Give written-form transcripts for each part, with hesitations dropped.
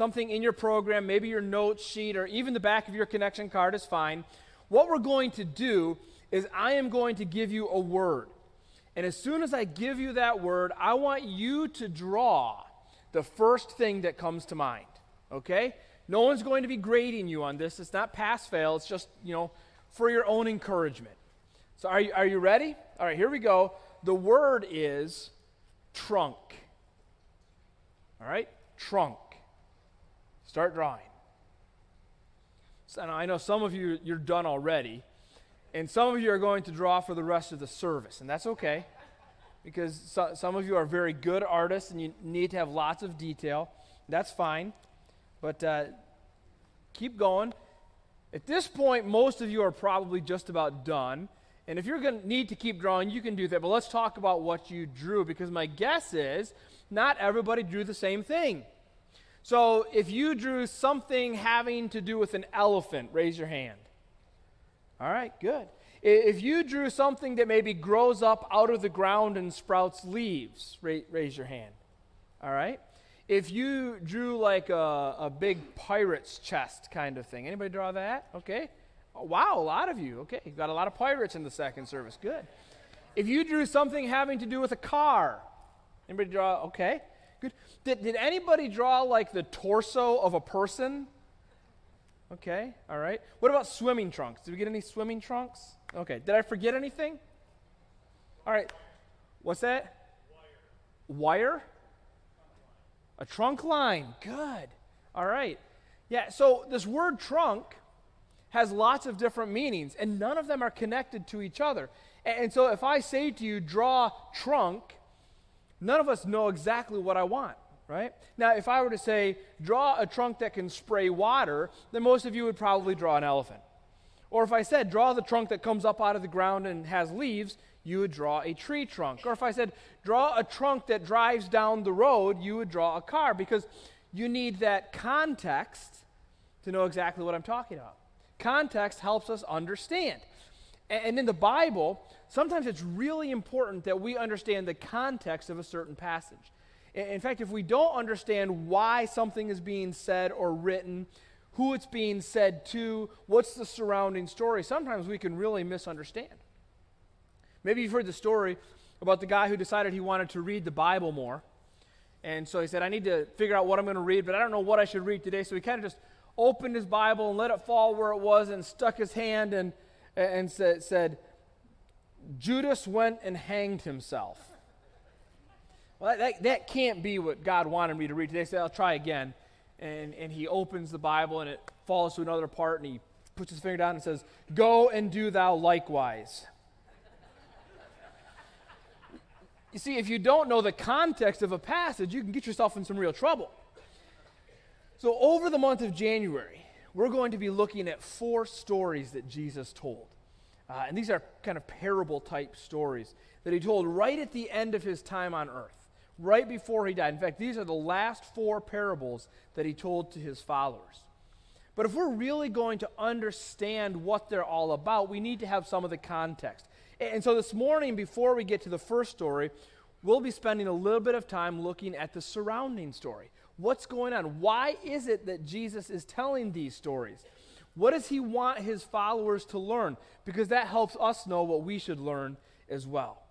something in your program, maybe your note sheet, or even the back of your connection card is fine. What we're going to do is I am going to give you a word. And as soon as I give you that word, I want you to draw the first thing that comes to mind, okay? No one's going to be grading you on this. It's not pass-fail. It's just, for your own encouragement. So are you ready? All right, here we go. The word is trunk. All right? Trunk. Start drawing. So I know some of you, you're done already. And some of you are going to draw for the rest of the service. And that's okay. Because some of you are very good artists and you need to have lots of detail. That's fine. But keep going. At this point, most of you are probably just about done. And if you're going to need to keep drawing, you can do that. But let's talk about what you drew. Because my guess is not everybody drew the same thing. So if you drew something having to do with an elephant, raise your hand. All right, good. If you drew something that maybe grows up out of the ground and sprouts leaves, raise your hand. All right. If you drew like a big pirate's chest kind of thing, anybody draw that? Okay. Oh, wow, a lot of you. Okay, you've got a lot of pirates in the second service. Good. If you drew something having to do with a car, anybody draw? Okay. Good. Did anybody draw like the torso of a person? Okay, all right. What about swimming trunks? Did we get any swimming trunks? Okay. Did I forget anything? All right. What's that? Wire? A trunk line. Good. All right. Yeah, so this word trunk has lots of different meanings, and none of them are connected to each other. And so if I say to you, draw trunk, none of us know exactly what I want, right? Now, if I were to say, draw a trunk that can spray water, then most of you would probably draw an elephant. Or if I said, draw the trunk that comes up out of the ground and has leaves, you would draw a tree trunk. Or if I said, draw a trunk that drives down the road, you would draw a car, because you need that context to know exactly what I'm talking about. Context helps us understand. And in the Bible, sometimes it's really important that we understand the context of a certain passage. In fact, if we don't understand why something is being said or written, who it's being said to, what's the surrounding story, sometimes we can really misunderstand. Maybe you've heard the story about the guy who decided he wanted to read the Bible more. And so he said, I need to figure out what I'm going to read, but I don't know what I should read today. So he kind of just opened his Bible and let it fall where it was and stuck his hand and said, Judas went and hanged himself. Well, that can't be what God wanted me to read today. So I'll try again. And he opens the Bible and it falls to another part and he puts his finger down and says, go and do thou likewise. You see, if you don't know the context of a passage, you can get yourself in some real trouble. So over the month of January, we're going to be looking at 4 stories that Jesus told. And these are kind of parable-type stories that he told right at the end of his time on earth, right before he died. In fact, these are the last 4 parables that he told to his followers. But if we're really going to understand what they're all about, we need to have some of the context. And so this morning, before we get to the first story, we'll be spending a little bit of time looking at the surrounding story. What's going on? Why is it that Jesus is telling these stories? What does he want his followers to learn? Because that helps us know what we should learn as well.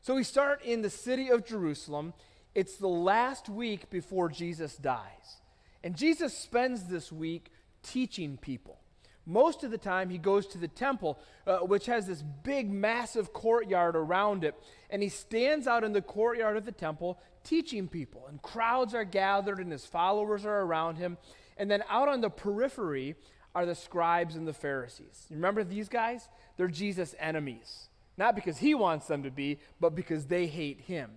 So we start in the city of Jerusalem. It's the last week before Jesus dies. And Jesus spends this week teaching people. Most of the time, he goes to the temple, which has this big, massive courtyard around it, and he stands out in the courtyard of the temple teaching people, and crowds are gathered, and his followers are around him, and then out on the periphery are the scribes and the Pharisees. You remember these guys? They're Jesus' enemies, not because he wants them to be, but because they hate him.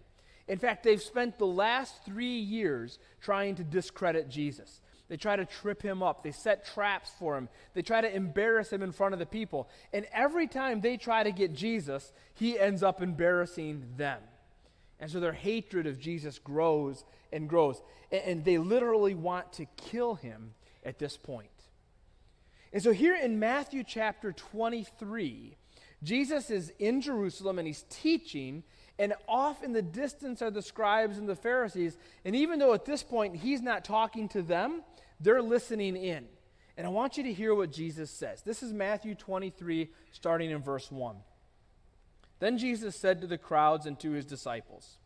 In fact, they've spent the last 3 years trying to discredit Jesus. They try to trip him up. They set traps for him. They try to embarrass him in front of the people. And every time they try to get Jesus, he ends up embarrassing them. And so their hatred of Jesus grows and grows. And they literally want to kill him at this point. And so here in Matthew chapter 23, Jesus is in Jerusalem and he's teaching, And off in the distance are the scribes and the Pharisees. And even though at this point he's not talking to them, they're listening in. And I want you to hear what Jesus says. This is Matthew 23, starting in verse 1. Then Jesus said to the crowds and to his disciples,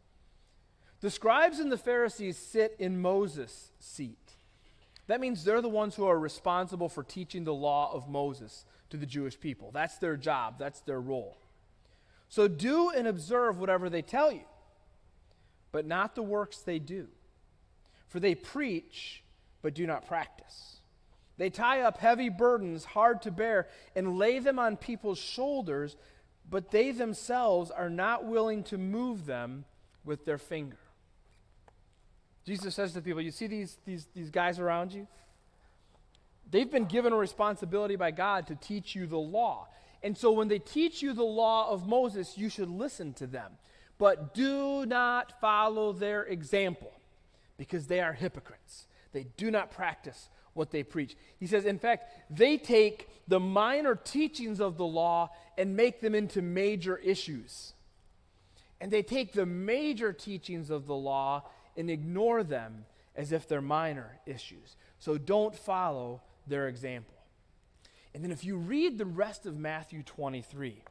"The scribes and the Pharisees sit in Moses' seat." That means they're the ones who are responsible for teaching the law of Moses to the Jewish people. That's their job. That's their role. "So do and observe whatever they tell you, but not the works they do. For they preach, but do not practice. They tie up heavy burdens, hard to bear, and lay them on people's shoulders, but they themselves are not willing to move them with their finger." Jesus says to people, you see these guys around you? They've been given a responsibility by God to teach you the law. And so when they teach you the law of Moses, you should listen to them. But do not follow their example, because they are hypocrites. They do not practice what they preach. He says, in fact, they take the minor teachings of the law and make them into major issues. And they take the major teachings of the law and ignore them as if they're minor issues. So don't follow their example. And then if you read the rest of Matthew 23,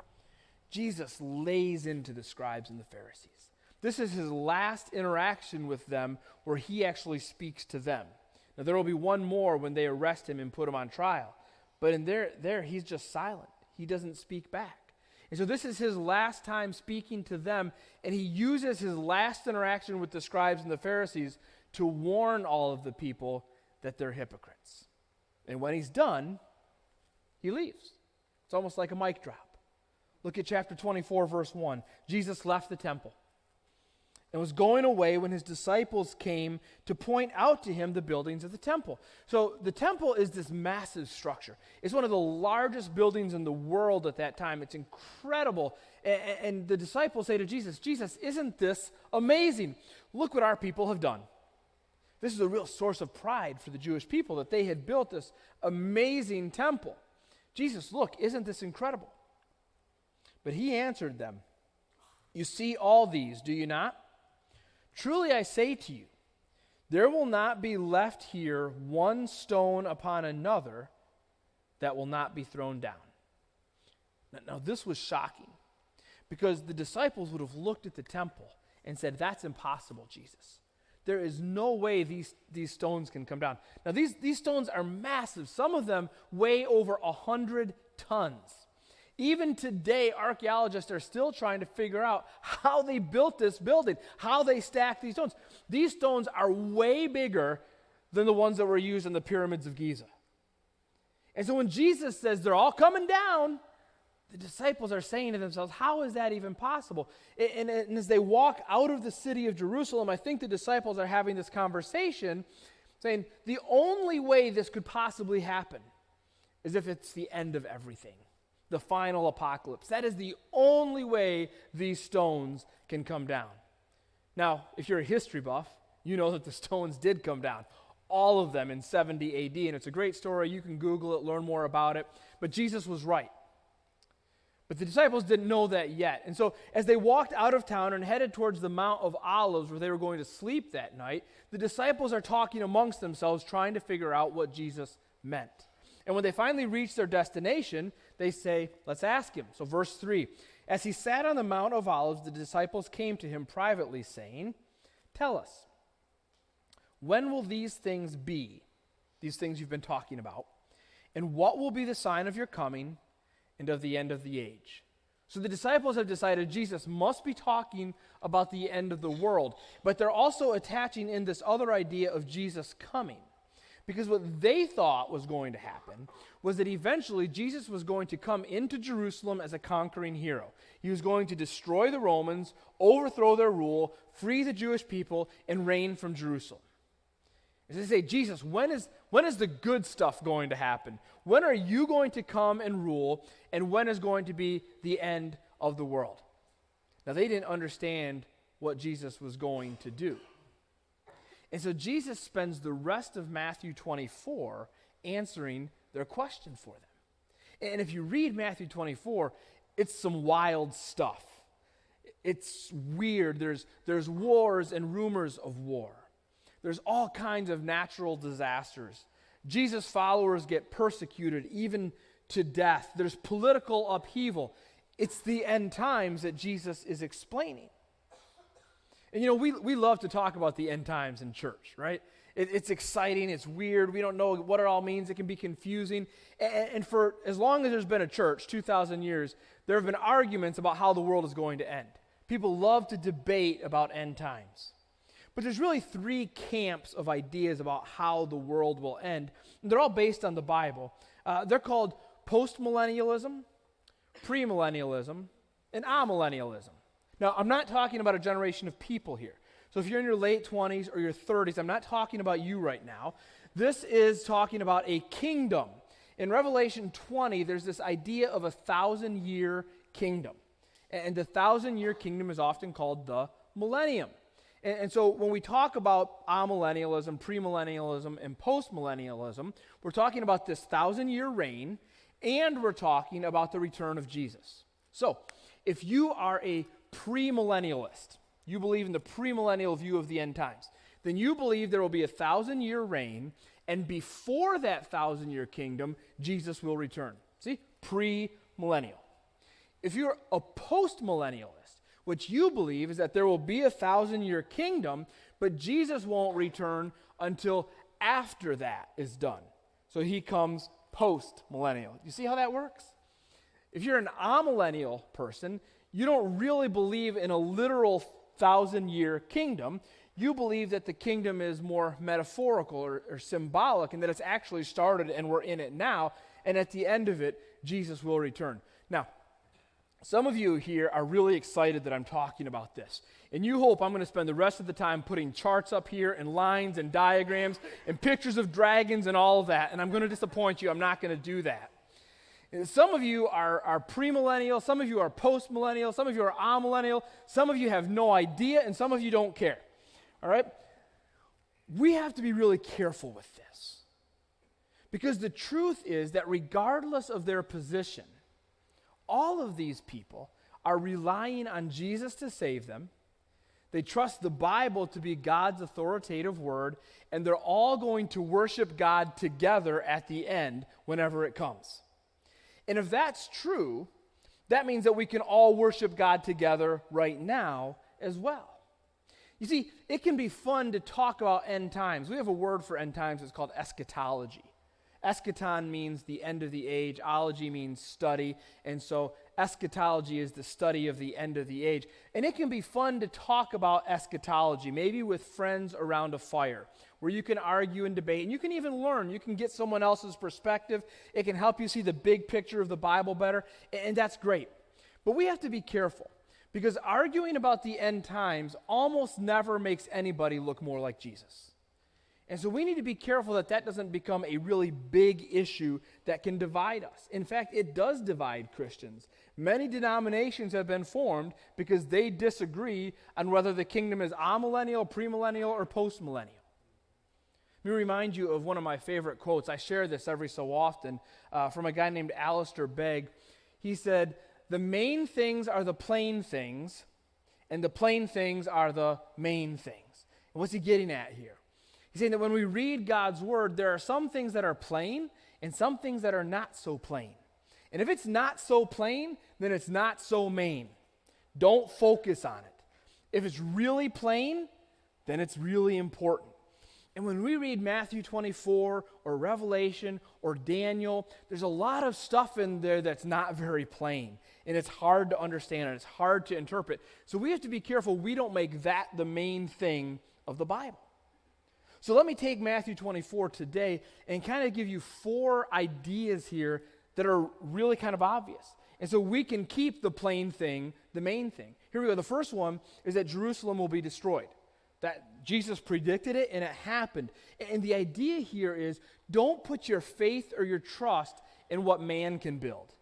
Jesus lays into the scribes and the Pharisees. This is his last interaction with them where he actually speaks to them. Now there will be one more when they arrest him and put him on trial. But in there he's just silent. He doesn't speak back. And so this is his last time speaking to them, and he uses his last interaction with the scribes and the Pharisees to warn all of the people that they're hypocrites. And when he's done, he leaves. It's almost like a mic drop. Look at chapter 24, verse 1. Jesus left the temple and was going away when his disciples came to point out to him the buildings of the temple. So the temple is this massive structure. It's one of the largest buildings in the world at that time. It's incredible. And the disciples say to Jesus, "Jesus, isn't this amazing? Look what our people have done." This is a real source of pride for the Jewish people that they had built this amazing temple. "Jesus, look, isn't this incredible?" But he answered them, "You see all these, do you not? Truly I say to you, there will not be left here one stone upon another that will not be thrown down." Now this was shocking, because the disciples would have looked at the temple and said, "That's impossible, Jesus. There is no way these stones can come down." Now these stones are massive. Some of them weigh over 100 tons. Even today, archaeologists are still trying to figure out how they built this building, how they stacked these stones. These stones are way bigger than the ones that were used in the pyramids of Giza. And so when Jesus says they're all coming down, the disciples are saying to themselves, how is that even possible? And as they walk out of the city of Jerusalem, I think the disciples are having this conversation, saying the only way this could possibly happen is if it's the end of everything. The final apocalypse. That is the only way these stones can come down. Now, if you're a history buff, you know that the stones did come down. All of them in 70 AD. And it's a great story. You can Google it, learn more about it. But Jesus was right. But the disciples didn't know that yet. And so as they walked out of town and headed towards the Mount of Olives where they were going to sleep that night, the disciples are talking amongst themselves, trying to figure out what Jesus meant. And when they finally reach their destination, they say, "Let's ask him." So verse 3, as he sat on the Mount of Olives, the disciples came to him privately, saying, "Tell us, when will these things be," these things you've been talking about, "and what will be the sign of your coming and of the end of the age?" So the disciples have decided Jesus must be talking about the end of the world, but they're also attaching in this other idea of Jesus coming. Because what they thought was going to happen was that eventually Jesus was going to come into Jerusalem as a conquering hero. He was going to destroy the Romans, overthrow their rule, free the Jewish people, and reign from Jerusalem. As they say, "Jesus, when is the good stuff going to happen? When are you going to come and rule? And when is going to be the end of the world?" Now they didn't understand what Jesus was going to do. And so Jesus spends the rest of Matthew 24 answering their question for them. And if you read Matthew 24, it's some wild stuff. It's weird. There's wars and rumors of war. There's all kinds of natural disasters. Jesus' followers get persecuted, even to death. There's political upheaval. It's the end times that Jesus is explaining. And we love to talk about the end times in church, right? It's exciting. It's weird. We don't know what it all means. It can be confusing. And for as long as there's been a church, 2,000 years, there have been arguments about how the world is going to end. People love to debate about end times. But there's really three camps of ideas about how the world will end. And they're all based on the Bible. They're called postmillennialism, premillennialism, and amillennialism. Now, I'm not talking about a generation of people here. So if you're in your late 20s or your 30s, I'm not talking about you right now. This is talking about a kingdom. In Revelation 20, there's this idea of a 1,000-year kingdom. And the 1,000-year kingdom is often called the millennium. And so when we talk about amillennialism, premillennialism, and postmillennialism, we're talking about this 1,000-year reign, and we're talking about the return of Jesus. So if you are a premillennialist, you believe in the premillennial view of the end times, then you believe there will be a 1,000-year reign, and before that 1,000-year kingdom, Jesus will return. See? Premillennial. If you're a postmillennialist, what you believe is that there will be a 1,000-year kingdom, but Jesus won't return until after that is done. So he comes post-millennial. You see how that works? If you're an amillennial person, you don't really believe in a literal 1,000-year kingdom. You believe that the kingdom is more metaphorical or symbolic, and that it's actually started and we're in it now, and at the end of it, Jesus will return. Now, some of you here are really excited that I'm talking about this, and you hope I'm going to spend the rest of the time putting charts up here and lines and diagrams and pictures of dragons and all of that, and I'm going to disappoint you. I'm not going to do that. Some of you are premillennial, some of you are postmillennial, some of you are amillennial, some of you have no idea, and some of you don't care. All right? We have to be really careful with this. Because the truth is that regardless of their position, all of these people are relying on Jesus to save them. They trust the Bible to be God's authoritative word, and they're all going to worship God together at the end whenever it comes. And if that's true, that means that we can all worship God together right now as well. You see, it can be fun to talk about end times. We have a word for end times. It's called eschatology. Eschaton means the end of the age. Ology means study. And so eschatology is the study of the end of the age. And it can be fun to talk about eschatology, maybe with friends around a fire, where you can argue and debate, and you can even learn. You can get someone else's perspective. It can help you see the big picture of the Bible better, and that's great. But we have to be careful, because arguing about the end times almost never makes anybody look more like Jesus. And so we need to be careful that that doesn't become a really big issue that can divide us. In fact, it does divide Christians. Many denominations have been formed because they disagree on whether the kingdom is amillennial, premillennial, or postmillennial. Let me remind you of one of my favorite quotes. I share this every so often from a guy named Alistair Begg. He said, "The main things are the plain things, and the plain things are the main things." And what's he getting at here? He's saying that when we read God's word, there are some things that are plain and some things that are not so plain. And if it's not so plain, then it's not so main. Don't focus on it. If it's really plain, then it's really important. And when we read Matthew 24 or Revelation or Daniel, there's a lot of stuff in there that's not very plain. And it's hard to understand and it's hard to interpret. So we have to be careful we don't make that the main thing of the Bible. So let me take Matthew 24 today and kind of give you 4 ideas here that are really kind of obvious. And so we can keep the plain thing the main thing. Here we go. The first one is that Jerusalem will be destroyed. That Jesus predicted it and it happened. And the idea here is don't put your faith or your trust in what man can build.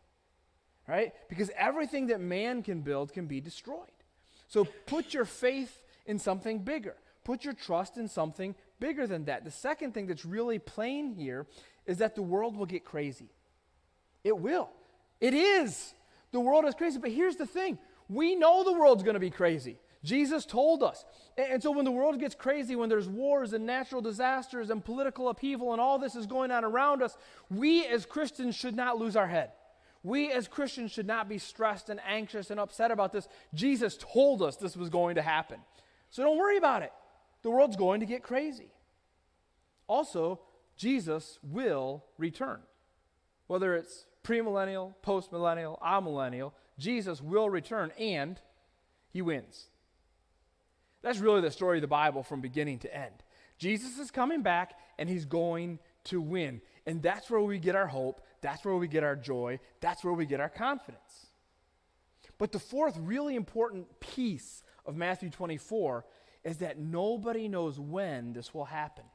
Right? Because everything that man can build can be destroyed. So put your faith in something bigger. Put your trust in something bigger than that. The second thing that's really plain here is that the world will get crazy. It will. It is. The world is crazy. But here's the thing. We know the world's going to be crazy. Jesus told us. And so when the world gets crazy, when there's wars and natural disasters and political upheaval and all this is going on around us, we as Christians should not lose our head. We as Christians should not be stressed and anxious and upset about this. Jesus told us this was going to happen. So don't worry about it. The world's going to get crazy. Also, Jesus will return. Whether it's premillennial, postmillennial, amillennial, Jesus will return, and he wins. That's really the story of the Bible from beginning to end. Jesus is coming back, and he's going to win. And that's where we get our hope. That's where we get our joy. That's where we get our confidence. But the fourth really important piece of Matthew 24 is that nobody knows when this will happen.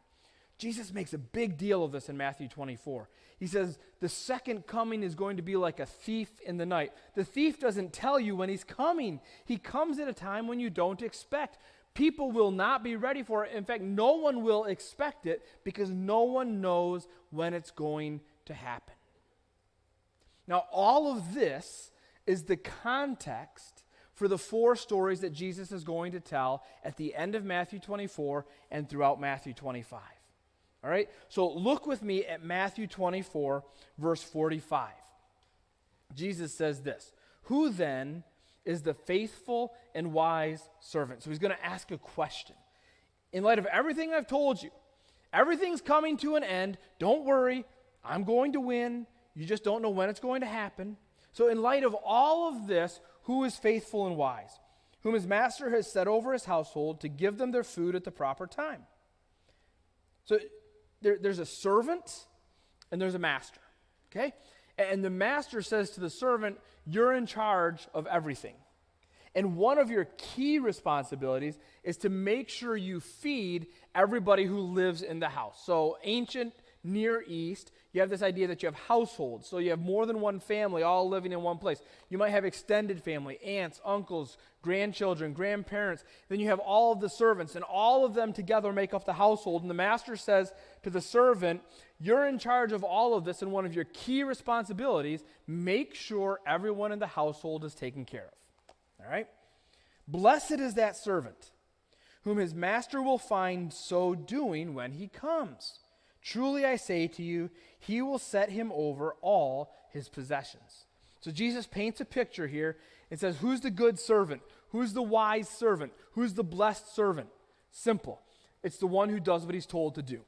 Jesus makes a big deal of this in Matthew 24. He says, the second coming is going to be like a thief in the night. The thief doesn't tell you when he's coming. He comes at a time when you don't expect. People will not be ready for it. In fact, no one will expect it because no one knows when it's going to happen. Now, all of this is the context for the four stories that Jesus is going to tell at the end of Matthew 24 and throughout Matthew 25. All right? So look with me at Matthew 24, verse 45. Jesus says this, "Who then is the faithful and wise servant?" So he's going to ask a question. In light of everything I've told you, everything's coming to an end. Don't worry, I'm going to win. You just don't know when it's going to happen. So in light of all of this, who is faithful and wise? Whom his master has set over his household to give them their food at the proper time. So there's a servant and there's a master, okay? And the master says to the servant, you're in charge of everything. And one of your key responsibilities is to make sure you feed everybody who lives in the house. So ancient Near East, you have this idea that you have households. So you have more than one family all living in one place. You might have extended family, aunts, uncles, grandchildren, grandparents. Then you have all of the servants, and all of them together make up the household. And the master says to the servant, you're in charge of all of this, and one of your key responsibilities, make sure everyone in the household is taken care of. All right? Blessed is that servant whom his master will find so doing when he comes. Truly I say to you, he will set him over all his possessions. So Jesus paints a picture here and says, who's the good servant? Who's the wise servant? Who's the blessed servant? Simple. It's the one who does what he's told to do.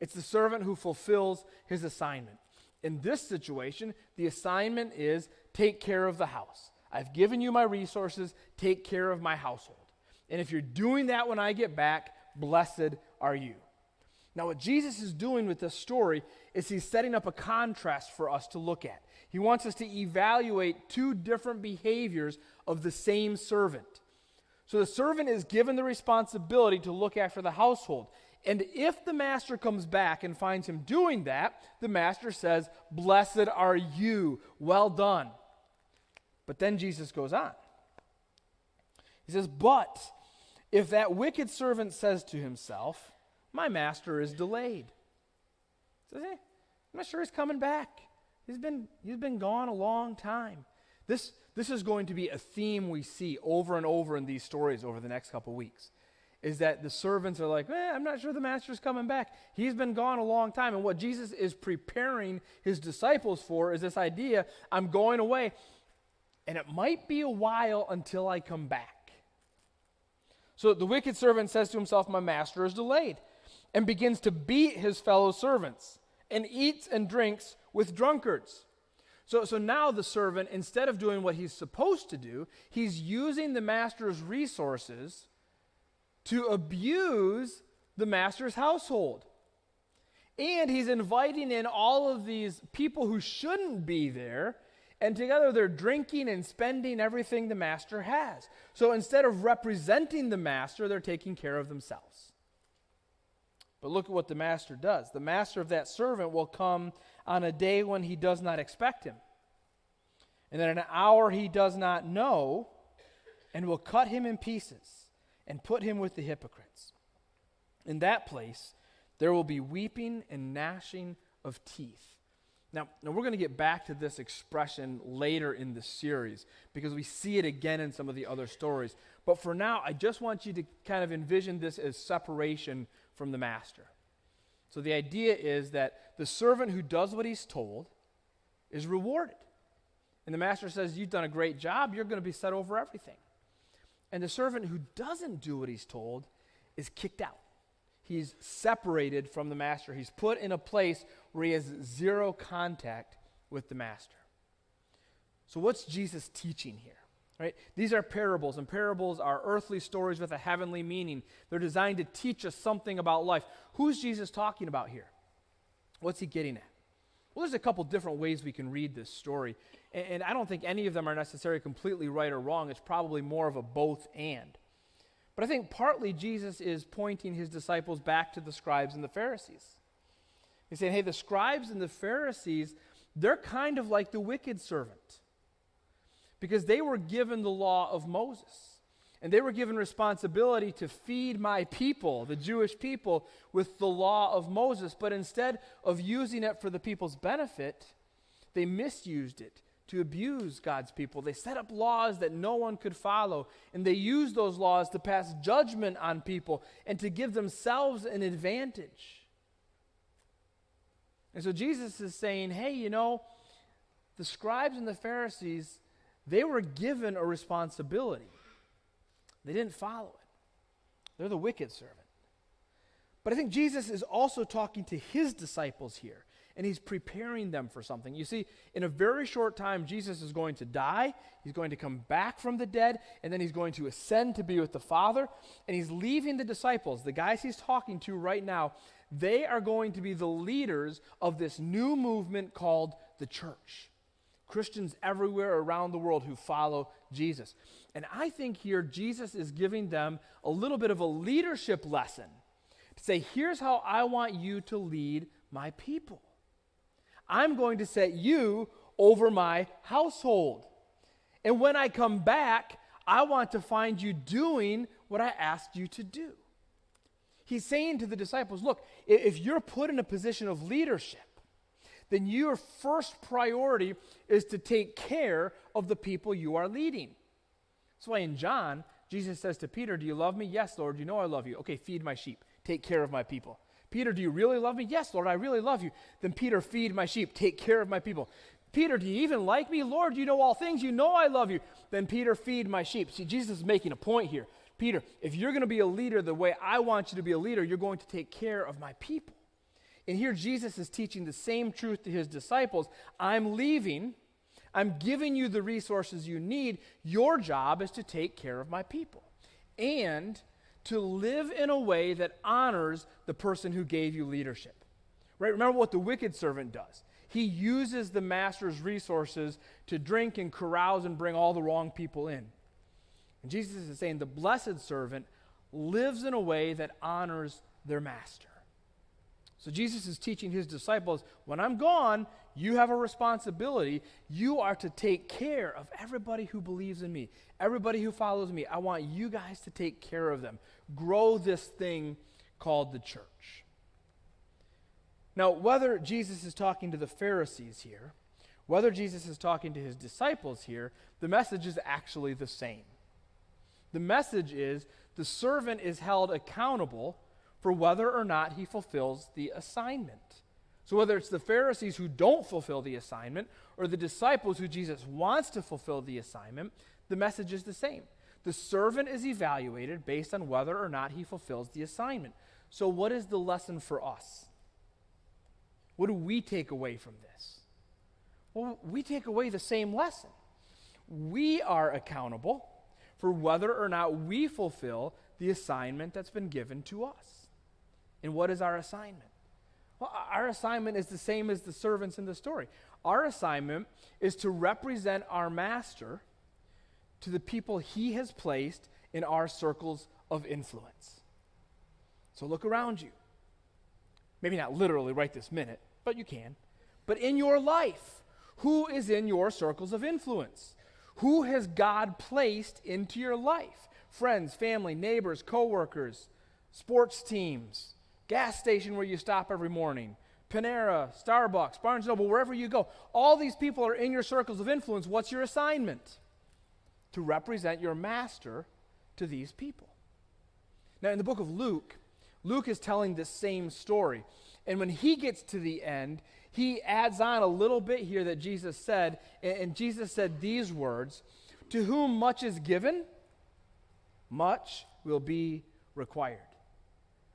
It's the servant who fulfills his assignment. In this situation, the assignment is take care of the house. I've given you my resources, take care of my household. And if you're doing that when I get back, blessed are you. Now, what Jesus is doing with this story is he's setting up a contrast for us to look at. He wants us to evaluate two different behaviors of the same servant. So the servant is given the responsibility to look after the household. And if the master comes back and finds him doing that, the master says, blessed are you, well done. But then Jesus goes on. He says, but if that wicked servant says to himself, my master is delayed. He says, hey, I'm not sure he's coming back. He's been gone a long time. This is going to be a theme we see over and over in these stories over the next couple weeks, is that the servants are like, I'm not sure the master's coming back. He's been gone a long time. And what Jesus is preparing his disciples for is this idea, I'm going away, and it might be a while until I come back. So the wicked servant says to himself, my master is delayed, and begins to beat his fellow servants and eats and drinks with drunkards. So now the servant, instead of doing what he's supposed to do, he's using the master's resources to abuse the master's household. And he's inviting in all of these people who shouldn't be there, and together they're drinking and spending everything the master has. So instead of representing the master, they're taking care of themselves. But look at what the master does. The master of that servant will come on a day when he does not expect him, and at an hour he does not know, and will cut him in pieces and put him with the hypocrites. In that place there will be weeping and gnashing of teeth. Now we're going to get back to this expression later in the series because we see it again in some of the other stories. But for now, I just want you to kind of envision this as separation from the master. So the idea is that the servant who does what he's told is rewarded. And the master says, you've done a great job, you're going to be set over everything. And the servant who doesn't do what he's told is kicked out. He's separated from the master. He's put in a place where he has zero contact with the master. So what's Jesus teaching here? Right? These are parables, and parables are earthly stories with a heavenly meaning. They're designed to teach us something about life. Who's Jesus talking about here? What's he getting at? Well, there's a couple different ways we can read this story, and I don't think any of them are necessarily completely right or wrong. It's probably more of a both and. But I think partly Jesus is pointing his disciples back to the scribes and the Pharisees. He's saying, hey, the scribes and the Pharisees, they're kind of like the wicked servant because they were given the law of Moses, and they were given responsibility to feed my people, the Jewish people, with the law of Moses. But instead of using it for the people's benefit, they misused it to abuse God's people. They set up laws that no one could follow, and they used those laws to pass judgment on people and to give themselves an advantage. And so Jesus is saying, hey, you know, the scribes and the Pharisees, they were given a responsibility. They didn't follow it. They're the wicked servant. But I think Jesus is also talking to his disciples here, and he's preparing them for something. You see, in a very short time, Jesus is going to die, he's going to come back from the dead, and then he's going to ascend to be with the Father, and he's leaving the disciples, the guys he's talking to right now. They are going to be the leaders of this new movement called the church. Christians everywhere around the world who follow Jesus. And I think here Jesus is giving them a little bit of a leadership lesson to say, here's how I want you to lead my people. I'm going to set you over my household. And when I come back, I want to find you doing what I asked you to do. He's saying to the disciples, look, if you're put in a position of leadership, then your first priority is to take care of the people you are leading. That's why in John, Jesus says to Peter, do you love me? Yes, Lord, you know I love you. Okay, feed my sheep. Take care of my people. Peter, do you really love me? Yes, Lord, I really love you. Then Peter, feed my sheep. Take care of my people. Peter, do you even like me? Lord, you know all things. You know I love you. Then Peter, feed my sheep. See, Jesus is making a point here. Peter, if you're going to be a leader the way I want you to be a leader, you're going to take care of my people. And here Jesus is teaching the same truth to his disciples. I'm leaving. I'm giving you the resources you need. Your job is to take care of my people and to live in a way that honors the person who gave you leadership. Right? Remember what the wicked servant does. He uses the master's resources to drink and carouse and bring all the wrong people in. And Jesus is saying the blessed servant lives in a way that honors their master. So Jesus is teaching his disciples, when I'm gone, you have a responsibility. You are to take care of everybody who believes in me, everybody who follows me. I want you guys to take care of them. Grow this thing called the church. Now, whether Jesus is talking to the Pharisees here, whether Jesus is talking to his disciples here, the message is actually the same. The message is the servant is held accountable for whether or not he fulfills the assignment. So whether it's the Pharisees who don't fulfill the assignment or the disciples who Jesus wants to fulfill the assignment, the message is the same. The servant is evaluated based on whether or not he fulfills the assignment. So what is the lesson for us? What do we take away from this? Well, we take away the same lesson. We are accountable for whether or not we fulfill the assignment that's been given to us. And what is our assignment? Well, our assignment is the same as the servants in the story. Our assignment is to represent our master to the people he has placed in our circles of influence. So look around you. Maybe not literally right this minute, but you can. But in your life, who is in your circles of influence? Who has God placed into your life? Friends, family, neighbors, coworkers, sports teams, gas station where you stop every morning, Panera, Starbucks, Barnes & Noble, wherever you go. All these people are in your circles of influence. What's your assignment? To represent your master to these people. Now, in the book of Luke, Luke is telling this same story. And when he gets to the end, he adds on a little bit here that Jesus said, and Jesus said these words, "To whom much is given, much will be required."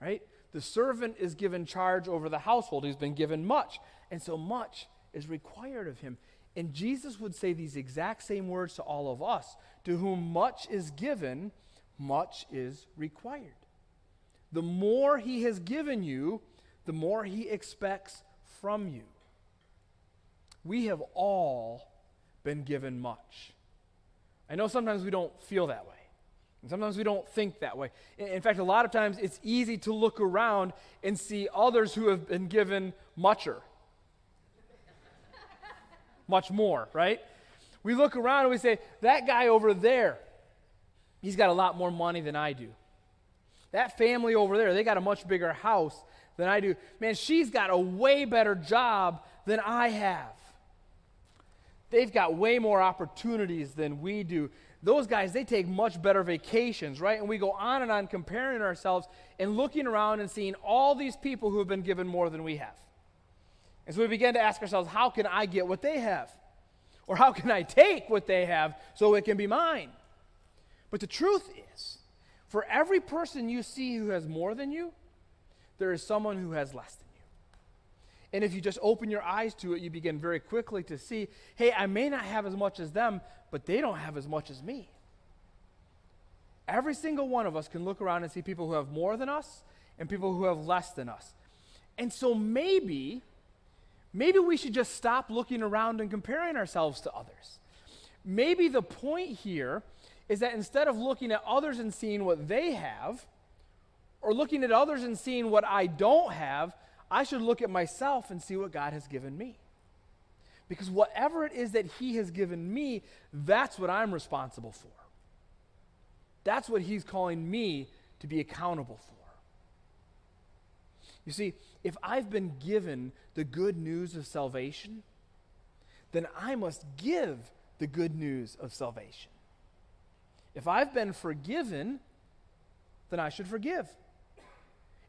Right? The servant is given charge over the household. He's been given much, and so much is required of him. And Jesus would say these exact same words to all of us. To whom much is given, much is required. The more he has given you, the more he expects from you. We have all been given much. I know sometimes we don't feel that way. And sometimes we don't think that way. In fact, a lot of times it's easy to look around and see others who have been given mucher. Much more, right? We look around and we say, that guy over there, he's got a lot more money than I do. That family over there, they got a much bigger house than I do. Man, she's got a way better job than I have. They've got way more opportunities than we do. Those guys, they take much better vacations, right? And we go on comparing ourselves and looking around and seeing all these people who have been given more than we have. And so we begin to ask ourselves, how can I get what they have? Or how can I take what they have so it can be mine? But the truth is, for every person you see who has more than you, there is someone who has less than you. And if you just open your eyes to it, you begin very quickly to see, hey, I may not have as much as them, but they don't have as much as me. Every single one of us can look around and see people who have more than us and people who have less than us. And so maybe we should just stop looking around and comparing ourselves to others. Maybe the point here is that instead of looking at others and seeing what they have, or looking at others and seeing what I don't have, I should look at myself and see what God has given me. Because whatever it is that he has given me, that's what I'm responsible for. That's what he's calling me to be accountable for. You see, if I've been given the good news of salvation, then I must give the good news of salvation. If I've been forgiven, then I should forgive.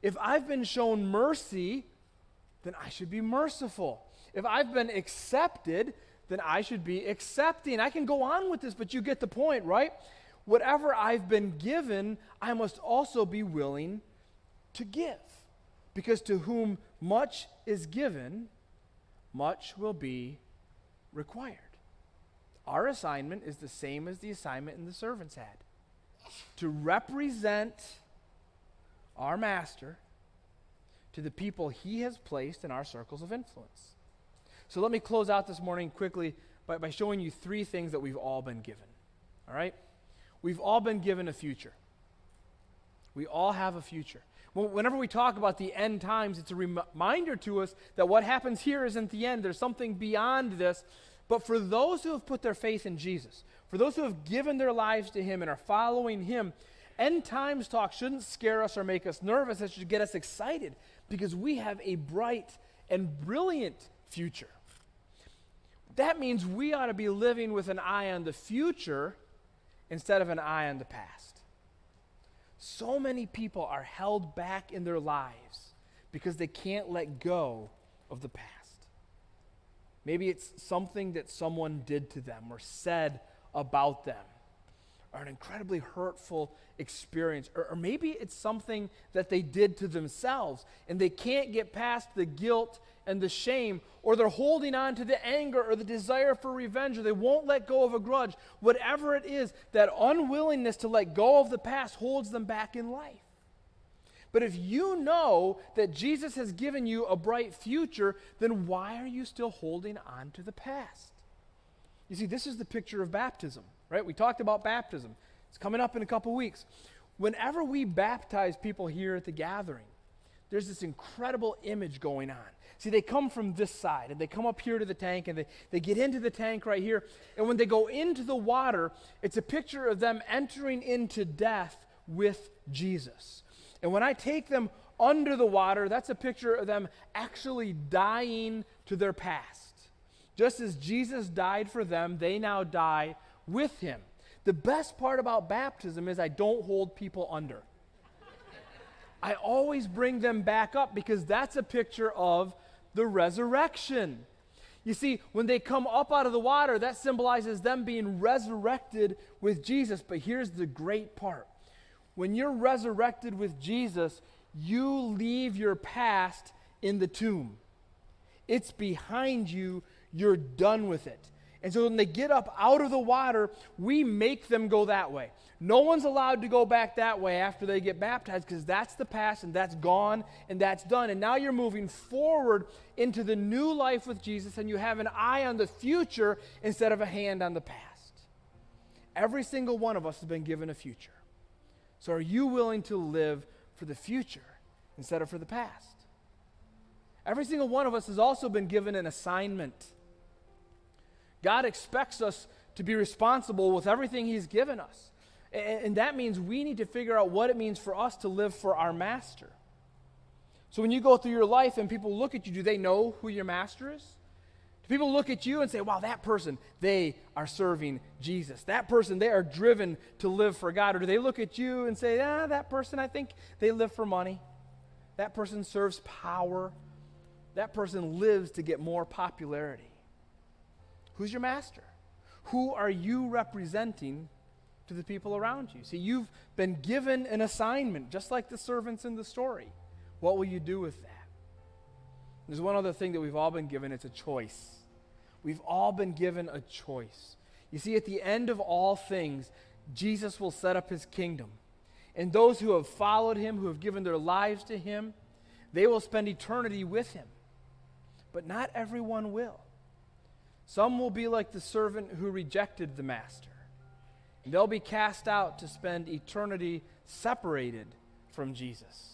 If I've been shown mercy, then I should be merciful. If I've been accepted, then I should be accepting. I can go on with this, but you get the point, right? Whatever I've been given, I must also be willing to give. Because to whom much is given, much will be required. Our assignment is the same as the assignment in the servants had. To represent our master to the people he has placed in our circles of influence. So let me close out this morning quickly by showing you three things that we've all been given. All right? We've all been given a future. We all have a future. Whenever we talk about the end times, it's a reminder to us that what happens here isn't the end. There's something beyond this. But for those who have put their faith in Jesus, for those who have given their lives to him and are following him, end times talk shouldn't scare us or make us nervous. It should get us excited because we have a bright and brilliant future. That means we ought to be living with an eye on the future instead of an eye on the past. So many people are held back in their lives because they can't let go of the past. Maybe it's something that someone did to them or said about them, or an incredibly hurtful experience, or maybe it's something that they did to themselves and they can't get past the guilt and the shame, or they're holding on to the anger or the desire for revenge, or they won't let go of a grudge. Whatever it is, that unwillingness to let go of the past holds them back in life. But if you know that Jesus has given you a bright future, then why are you still holding on to the past? You see, this is the picture of baptism, right? We talked about baptism. It's coming up in a couple weeks. Whenever we baptize people here at the gathering, there's this incredible image going on. See, they come from this side, and they come up here to the tank, and they get into the tank right here. And when they go into the water, it's a picture of them entering into death with Jesus. And when I take them under the water, that's a picture of them actually dying to their past. Just as Jesus died for them, they now die with him. The best part about baptism is I don't hold people under. I always bring them back up because that's a picture of the resurrection. You see, when they come up out of the water, that symbolizes them being resurrected with Jesus. But here's the great part. When you're resurrected with Jesus, you leave your past in the tomb. It's behind you. You're done with it. And so when they get up out of the water, we make them go that way. No one's allowed to go back that way after they get baptized because that's the past and that's gone and that's done. And now you're moving forward into the new life with Jesus and you have an eye on the future instead of a hand on the past. Every single one of us has been given a future. So are you willing to live for the future instead of for the past? Every single one of us has also been given an assignment. God expects us to be responsible with everything he's given us. And that means we need to figure out what it means for us to live for our master. So when you go through your life and people look at you, do they know who your master is? Do people look at you and say, wow, that person, they are serving Jesus. That person, they are driven to live for God. Or do they look at you and say, that person, I think they live for money. That person serves power. That person lives to get more popularity. Who's your master? Who are you representing to the people around you? See, you've been given an assignment, just like the servants in the story. What will you do with that? There's one other thing that we've all been given. It's a choice. We've all been given a choice. You see, at the end of all things, Jesus will set up his kingdom. And those who have followed him, who have given their lives to him, they will spend eternity with him. But not everyone will. Some will be like the servant who rejected the master. And they'll be cast out to spend eternity separated from Jesus.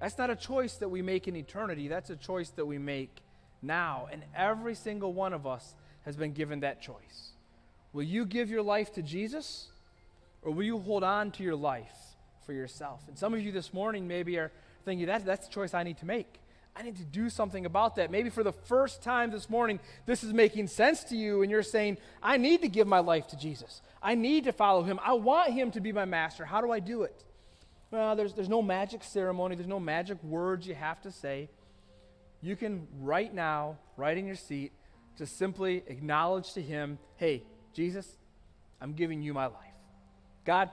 That's not a choice that we make in eternity. That's a choice that we make now. And every single one of us has been given that choice. Will you give your life to Jesus? Or will you hold on to your life for yourself? And some of you this morning maybe are thinking, that's the choice I need to make. I need to do something about that. Maybe for the first time this morning, this is making sense to you, and you're saying, I need to give my life to Jesus. I need to follow him. I want him to be my master. How do I do it? Well, there's no magic ceremony. There's no magic words you have to say. You can right now, right in your seat, just simply acknowledge to him, hey, Jesus, I'm giving you my life. God,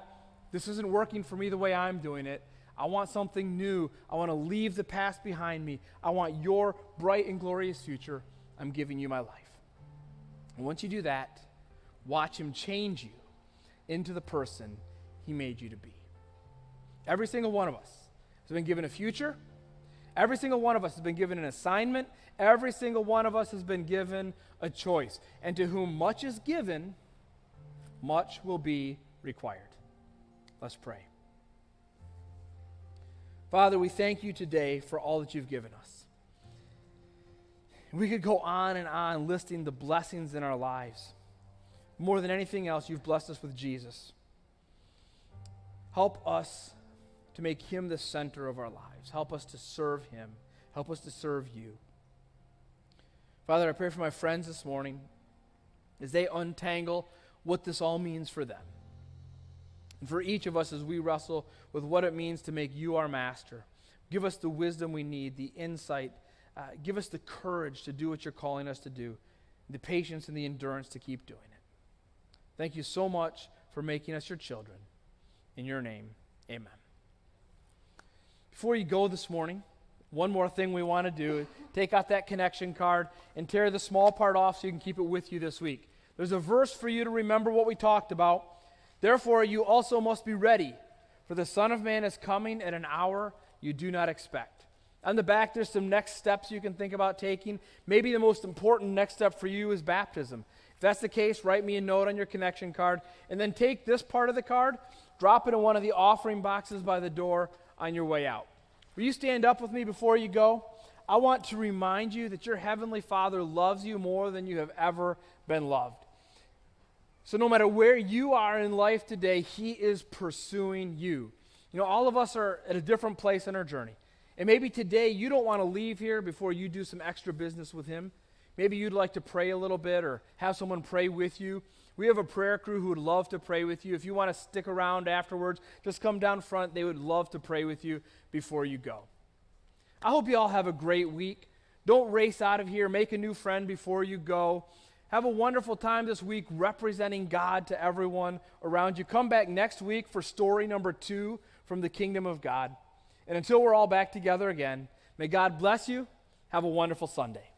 this isn't working for me the way I'm doing it. I want something new. I want to leave the past behind me. I want your bright and glorious future. I'm giving you my life. And once you do that, watch him change you into the person he made you to be. Every single one of us has been given a future. Every single one of us has been given an assignment. Every single one of us has been given a choice. And to whom much is given, much will be required. Let's pray. Father, we thank you today for all that you've given us. We could go on and on listing the blessings in our lives. More than anything else, you've blessed us with Jesus. Help us to make him the center of our lives. Help us to serve him. Help us to serve you. Father, I pray for my friends this morning as they untangle what this all means for them. And for each of us as we wrestle with what it means to make you our master. Give us the wisdom we need, the insight. Give us the courage to do what you're calling us to do, the patience and the endurance to keep doing it. Thank you so much for making us your children. In your name, amen. Before you go this morning, one more thing we want to do is take out that connection card and tear the small part off so you can keep it with you this week. There's a verse for you to remember what we talked about. Therefore, you also must be ready, for the Son of Man is coming at an hour you do not expect. On the back, there's some next steps you can think about taking. Maybe the most important next step for you is baptism. If that's the case, write me a note on your connection card, and then take this part of the card, drop it in one of the offering boxes by the door on your way out. Will you stand up with me before you go? I want to remind you that your Heavenly Father loves you more than you have ever been loved. So no matter where you are in life today, he is pursuing you. You know, all of us are at a different place in our journey. And maybe today you don't want to leave here before you do some extra business with him. Maybe you'd like to pray a little bit or have someone pray with you. We have a prayer crew who would love to pray with you. If you want to stick around afterwards, just come down front. They would love to pray with you before you go. I hope you all have a great week. Don't race out of here. Make a new friend before you go. Have a wonderful time this week representing God to everyone around you. Come back next week for story number 2 from the kingdom of God. And until we're all back together again, may God bless you. Have a wonderful Sunday.